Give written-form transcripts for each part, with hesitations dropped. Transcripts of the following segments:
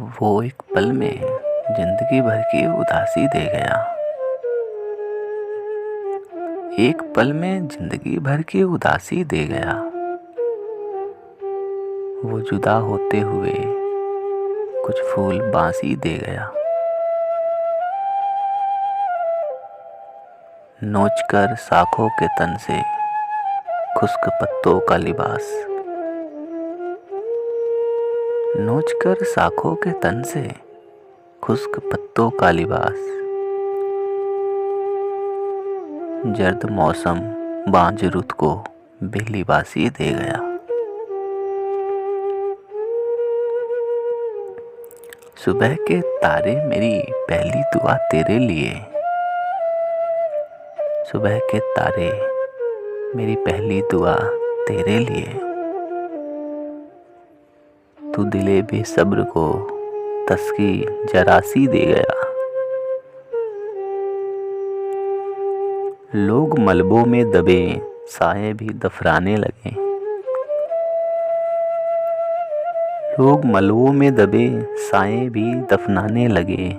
वो एक पल में जिंदगी भर की उदासी दे गया। एक पल में जिंदगी भर की उदासी दे गया। वो जुदा होते हुए कुछ फूल बांसी दे गया। नोचकर शाखों के तन से खुश्क पत्तों का लिबास, नोचकर शाखों के तन से खुश्क पत्तों का लिबास। जर्द मौसम बांझ रुत को बेलिबासी दे गया। सुबह के तारे मेरी पहली दुआ तेरे लिए, सुबह के तारे मेरी पहली दुआ तेरे लिए। तू दिले बेसब्र को तस्की जरासी दे गया। लोग मलबों में दबे साए भी दफराने लगे, लोग मलबों में दबे साए भी दफनाने लगे।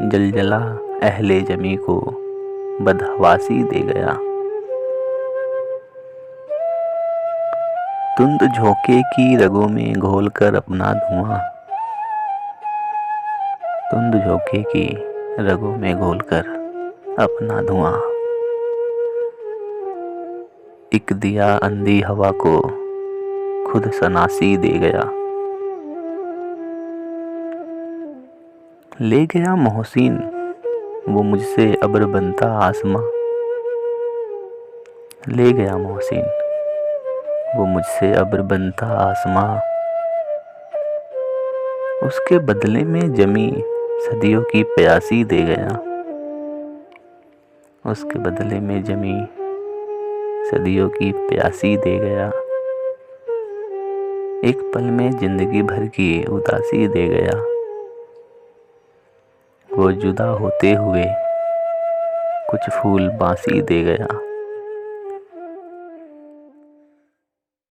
जलजला अहले जमी को बदहवासी दे गया। धुंध झोंके की रगों में घोलकर अपना धुआं, धुंध झोंके की रगों में घोलकर अपना धुआं। एक दिया अंधी हवा को खुद सनासी दे गया। ले गया मोहसिन वो मुझसे अब्र बनता आसमां, ले गया मोहसिन वो मुझसे अब्र बनता आसमां। उसके बदले में जमी सदियों की प्यासी दे गया। उसके बदले में जमी सदियों की प्यासी दे गया। एक पल में जिंदगी भर की उदासी दे गया। वो जुदा होते हुए कुछ फूल बांसी दे गया।